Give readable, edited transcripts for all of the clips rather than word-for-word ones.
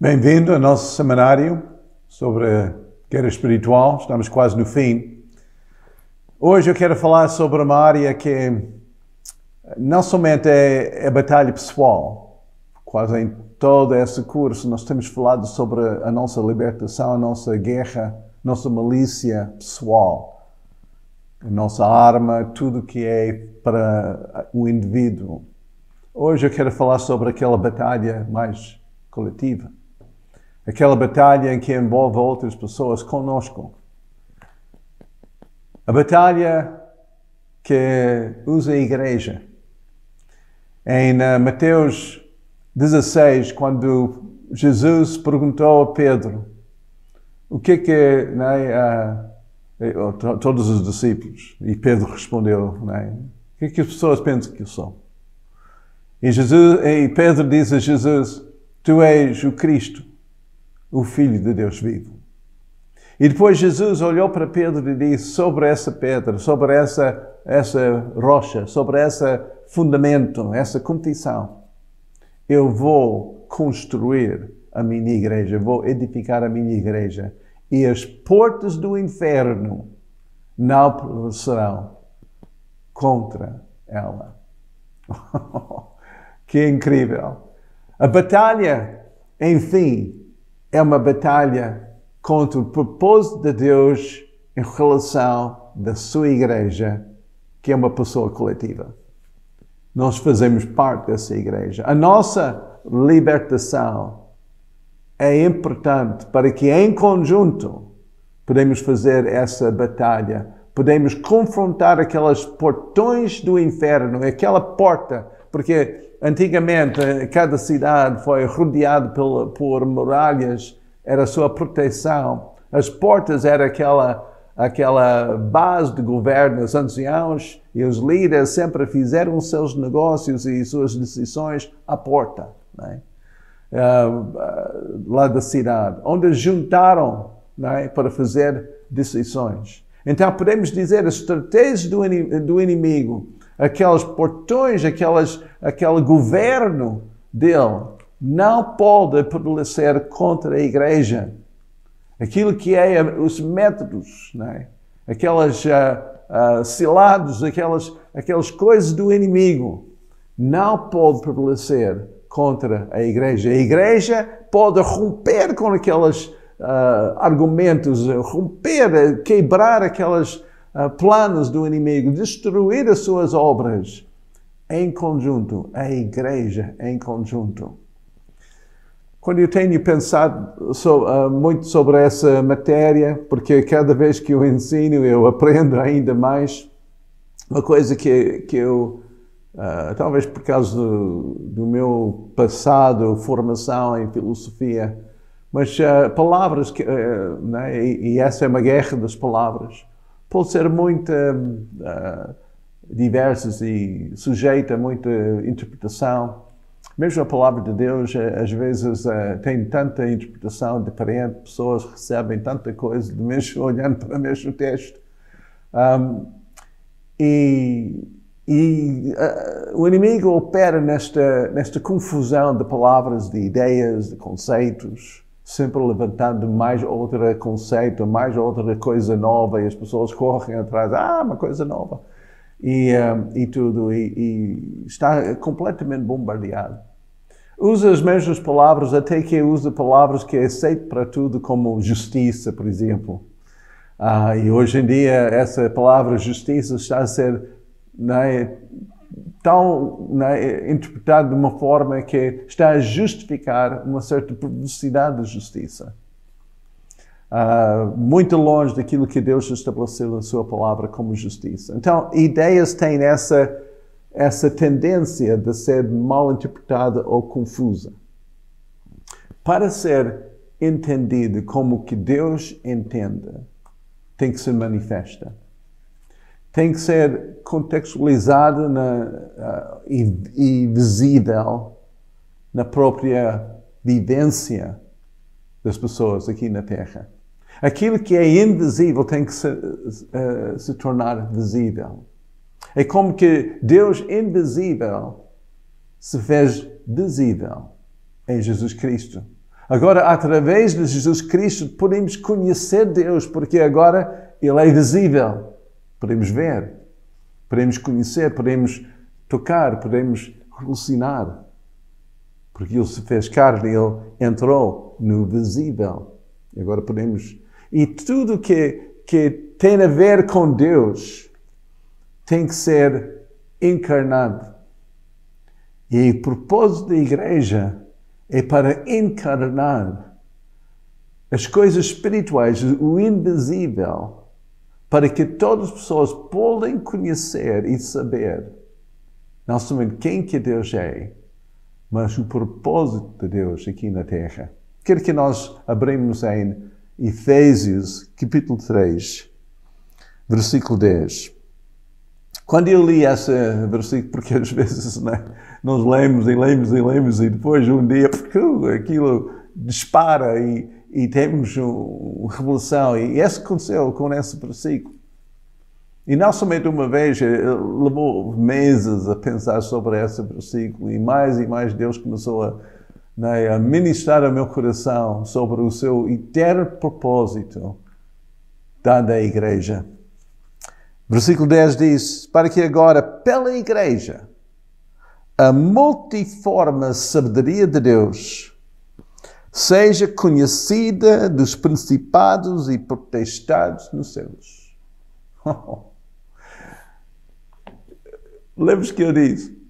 Bem-vindo ao nosso seminário sobre a guerra espiritual. Estamos quase no fim. Hoje eu quero falar sobre uma área que não somente é a batalha pessoal. Quase em todo esse curso nós temos falado sobre a nossa libertação, a nossa guerra, a nossa milícia pessoal, a nossa arma, tudo que é para o indivíduo. Hoje eu quero falar sobre aquela batalha mais coletiva. Aquela batalha em que envolve outras pessoas conosco. A batalha que usa a igreja. Em Mateus 16, quando Jesus perguntou a Pedro o que todos os discípulos, e Pedro respondeu, o que as pessoas pensam que eu sou? E Pedro diz a Jesus, tu és o Cristo, o Filho de Deus vivo. E depois Jesus olhou para Pedro e disse, sobre essa pedra, sobre essa rocha, sobre esse fundamento, essa confissão, eu vou construir a minha igreja, vou edificar a minha igreja, e as portas do inferno não prevalecerão contra ela. Que incrível! A batalha, enfim, é uma batalha contra o propósito de Deus em relação da sua igreja, que é uma pessoa coletiva. Nós fazemos parte dessa igreja. A nossa libertação é importante para que em conjunto podemos fazer essa batalha, podemos confrontar aquelas portões do inferno, aquela porta, porque antigamente, cada cidade foi rodeada por muralhas, era a sua proteção. As portas eram aquela base de governo. Os anciãos e os líderes sempre fizeram os seus negócios e suas decisões à porta, lá da cidade, onde juntaram para fazer decisões. Então podemos dizer, as estratégias do inimigo, aqueles portões, aquele governo dele, não pode prevalecer contra a igreja. Aquilo que é os métodos, aquelas cilados, aquelas coisas do inimigo, não pode prevalecer contra a igreja. A igreja pode romper com aqueles argumentos, romper, quebrar aquelas planos do inimigo, destruir as suas obras em conjunto, a igreja em conjunto. Quando eu tenho pensado muito sobre essa matéria, porque cada vez que eu ensino eu aprendo ainda mais, uma coisa que eu, talvez por causa do meu passado, formação em filosofia, mas palavras, e essa é uma guerra das palavras, pode ser muito diversas e sujeita a muita interpretação. Mesmo a palavra de Deus, às vezes, tem tanta interpretação diferente, pessoas recebem tanta coisa, olhando para o mesmo texto. O inimigo opera nesta confusão de palavras, de ideias, de conceitos, sempre levantando mais outro conceito, mais outra coisa nova, e as pessoas correm atrás, uma coisa nova, e tudo, e está completamente bombardeado. Usa as mesmas palavras, até que usa palavras que é aceito para tudo, como justiça, por exemplo. E hoje em dia, essa palavra justiça está a ser tão interpretado de uma forma que está a justificar uma certa perversidade da justiça. Muito longe daquilo que Deus estabeleceu na sua palavra como justiça. Então, ideias têm essa tendência de ser mal interpretada ou confusa. Para ser entendida como que Deus entende, tem que ser manifesta. Tem que ser contextualizada e visível na própria vivência das pessoas aqui na Terra. Aquilo que é invisível tem que se tornar visível. É como que Deus invisível se fez visível em Jesus Cristo. Agora, através de Jesus Cristo, podemos conhecer Deus, porque agora Ele é visível. Podemos ver, podemos conhecer, podemos tocar, podemos alucinar. Porque Ele se fez carne, Ele entrou no visível. Agora podemos... E tudo que tem a ver com Deus tem que ser encarnado. E o propósito da igreja é para encarnar as coisas espirituais, o invisível, para que todas as pessoas possam conhecer e saber não somente quem que Deus é, mas o propósito de Deus aqui na Terra. Quero que nós abrimos em Efésios, capítulo 3, versículo 10. Quando eu li esse versículo, porque às vezes nós lemos e depois um dia aquilo dispara e temos uma revelação. E isso aconteceu com esse versículo. E não somente uma vez, levou meses a pensar sobre esse versículo e mais Deus começou a ministrar ao meu coração sobre o seu eterno propósito dado à igreja. Versículo 10 diz, para que agora, pela igreja, a multiforme sabedoria de Deus seja conhecida dos principados e potestades nos céus. Lembra-se que eu disse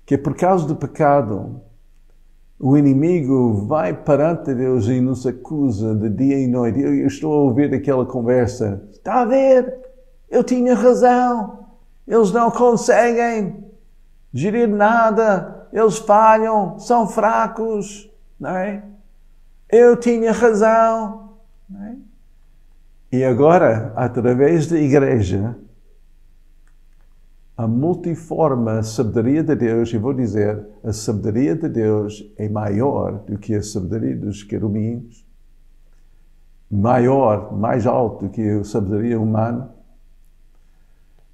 que por causa do pecado, o inimigo vai perante Deus e nos acusa de dia e noite. Eu estou a ouvir aquela conversa. Está a ver? Eu tinha razão. Eles não conseguem gerir nada. Eles falham, são fracos. Não é? Eu tinha razão. Não é? E agora, através da igreja, a multiforme sabedoria de Deus, eu vou dizer, a sabedoria de Deus é maior do que a sabedoria dos querubins, maior, mais alto do que a sabedoria humana.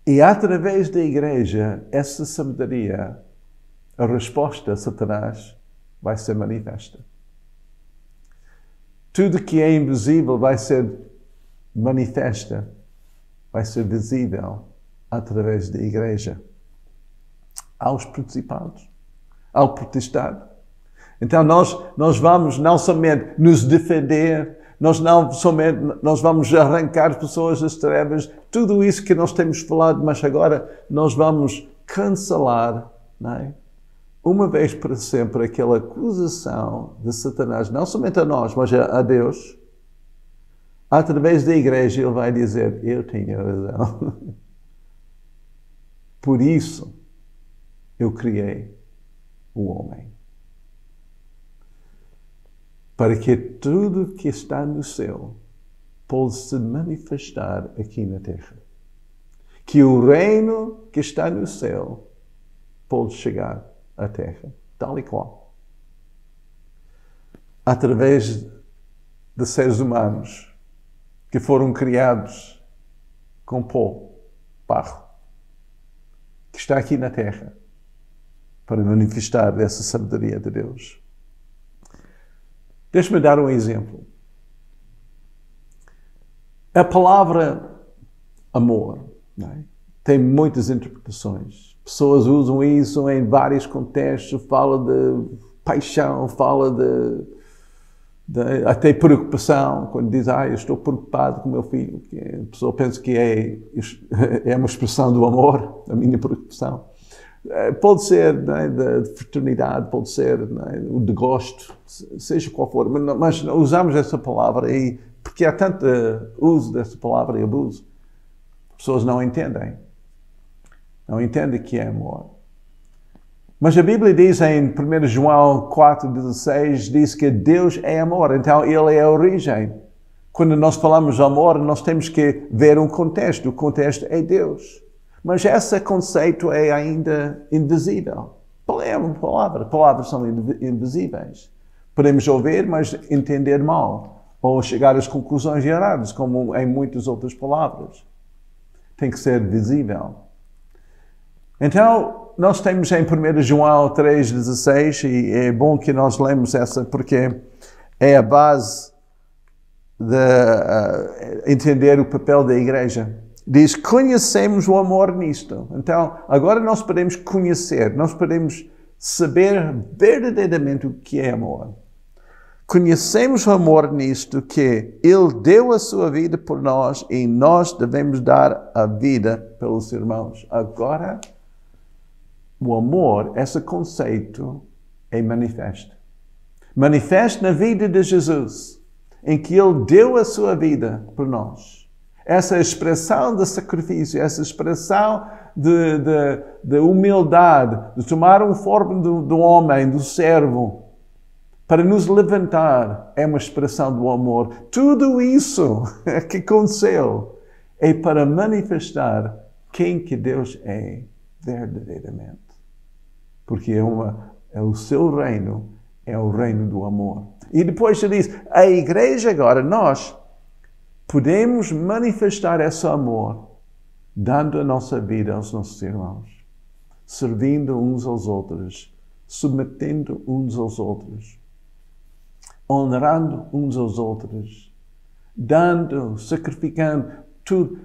E através da igreja, essa sabedoria, a resposta a Satanás vai ser manifesta. Tudo que é invisível vai ser manifesta, vai ser visível através da igreja, aos principados, ao potestade. Então nós vamos não somente nos defender, nós vamos arrancar pessoas das trevas, tudo isso que nós temos falado, mas agora nós vamos cancelar, não é? Uma vez para sempre, aquela acusação de Satanás, não somente a nós, mas a Deus. Através da igreja ele vai dizer, eu tinha razão. Por isso, eu criei o homem. Para que tudo que está no céu possa se manifestar aqui na terra. Que o reino que está no céu pode chegar à terra, tal e qual. Através de seres humanos que foram criados com pó, barro, que está aqui na terra para manifestar essa sabedoria de Deus. Deixa-me dar um exemplo. A palavra amor, não é? Tem muitas interpretações. Pessoas usam isso em vários contextos, fala de paixão, fala de até preocupação, quando diz, eu estou preocupado com o meu filho, que a pessoa pensa que é uma expressão do amor, a minha preocupação. Pode ser, né, de fraternidade, pode ser, né, de gosto, seja qual for, mas usamos essa palavra e porque há tanto uso dessa palavra e abuso, as pessoas não entendem que é amor. Mas a Bíblia diz em 1 João 4,16, diz que Deus é amor, então Ele é a origem. Quando nós falamos de amor, nós temos que ver um contexto, o contexto é Deus. Mas esse conceito é ainda invisível. É uma palavra, palavras são invisíveis. Podemos ouvir, mas entender mal, ou chegar às conclusões erradas, como em muitas outras palavras. Tem que ser visível. Então, nós temos em 1 João 3,16, e é bom que nós lemos essa, porque é a base de entender o papel da igreja. Diz, conhecemos o amor nisto. Então, agora nós podemos conhecer, nós podemos saber verdadeiramente o que é amor. Conhecemos o amor nisto, que Ele deu a sua vida por nós e nós devemos dar a vida pelos irmãos. Agora, o amor, esse conceito, é manifesto. Manifesto na vida de Jesus, em que Ele deu a sua vida por nós. Essa expressão de sacrifício, essa expressão de humildade, de tomar uma forma do homem, do servo, para nos levantar, é uma expressão do amor. Tudo isso que aconteceu é para manifestar quem que Deus é verdadeiramente. Porque é o seu reino, é o reino do amor. E depois ele diz, a igreja agora, nós podemos manifestar esse amor dando a nossa vida aos nossos irmãos, servindo uns aos outros, submetendo uns aos outros, honrando uns aos outros, dando, sacrificando, tudo.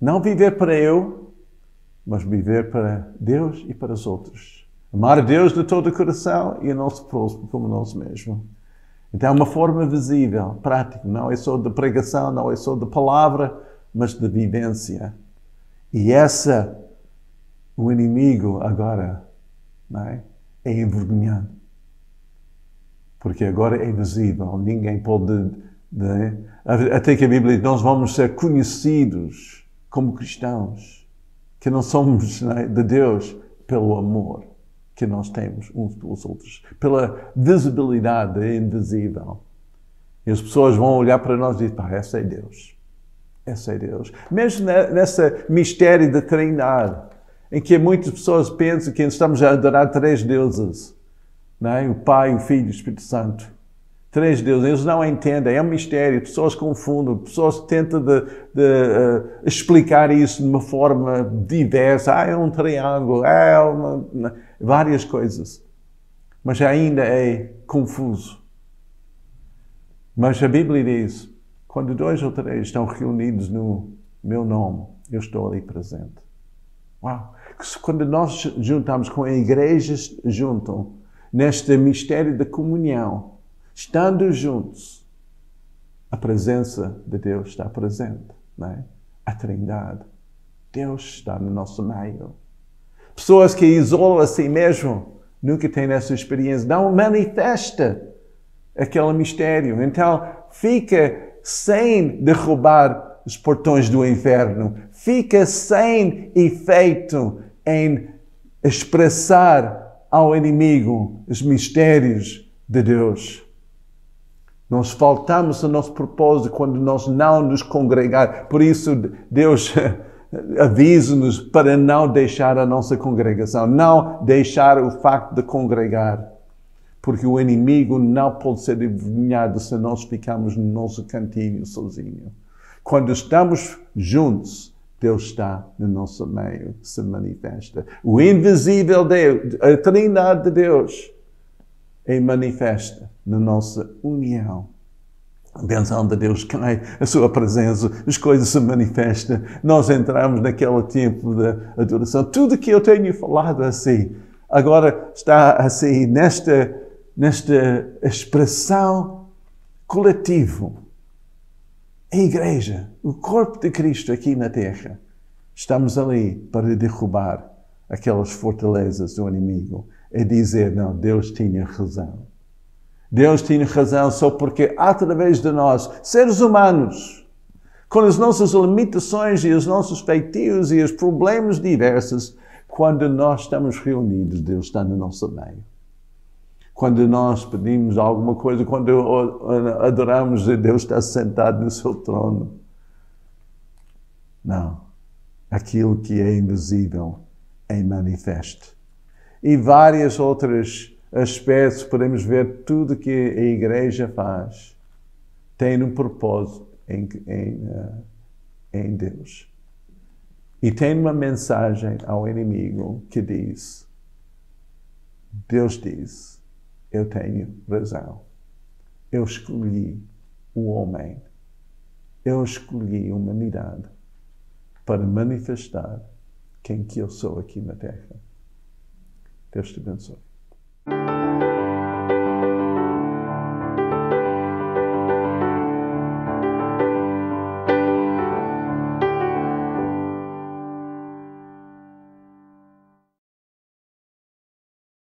Não viver para eu, mas viver para Deus e para os outros. Amar a Deus de todo o coração e o nosso próximo como nós mesmos. Então é uma forma visível, prática. Não é só de pregação, não é só de palavra, mas de vivência. E o inimigo agora, é envergonhado. Porque agora é visível, ninguém pode... Até que a Bíblia diz, nós vamos ser conhecidos como cristãos, que não somos de Deus pelo amor que nós temos uns pelos outros, pela visibilidade invisível. E as pessoas vão olhar para nós e dizer, esse é Deus. Esse é Deus. Mesmo nesse mistério da Trindade, em que muitas pessoas pensam que estamos a adorar 3 deuses. O Pai, o Filho e o Espírito Santo. 3 deuses. Eles não entendem. É um mistério. Pessoas confundem. Pessoas tentam explicar isso de uma forma diversa. É um triângulo. Várias coisas. Mas ainda é confuso. Mas a Bíblia diz, quando 2 ou 3 estão reunidos no meu nome, eu estou ali presente. Uau! Quando nós juntamos com a igreja juntam, neste mistério da comunhão, estando juntos, a presença de Deus está presente, A Trindade. Deus está no nosso meio. Pessoas que isolam a si mesmo, nunca têm essa experiência, não manifesta aquele mistério. Então, fica sem derrubar os portões do inferno, fica sem efeito em expressar ao inimigo os mistérios de Deus. Nós faltamos ao nosso propósito quando nós não nos congregar. Por isso, Deus avisa-nos para não deixar a nossa congregação, não deixar o facto de congregar. Porque o inimigo não pode ser envergonhado se nós ficarmos no nosso cantinho sozinho. Quando estamos juntos, Deus está no nosso meio, se manifesta. O invisível Deus, a Trindade de Deus, é manifesta na nossa união. A bênção de Deus cai, a sua presença, as coisas se manifestam. Nós entramos naquele tempo de adoração. Tudo que eu tenho falado assim, agora está assim, nesta expressão coletiva. A igreja, o corpo de Cristo aqui na terra, estamos ali para derrubar aquelas fortalezas do inimigo e dizer, não, Deus tinha razão. Deus tinha razão só porque através de nós, seres humanos, com as nossas limitações e os nossos feitios e os problemas diversos, quando nós estamos reunidos, Deus está no nosso meio. Quando nós pedimos alguma coisa, quando adoramos, Deus está sentado no seu trono. Não. Aquilo que é invisível é manifesto. E vários outros aspectos, podemos ver tudo que a igreja faz tem um propósito em Deus. E tem uma mensagem ao inimigo que diz, Deus diz, eu tenho razão. eu escolhi o homem, eu escolhi a humanidade para manifestar quem que eu sou aqui na Terra. Deus te abençoe.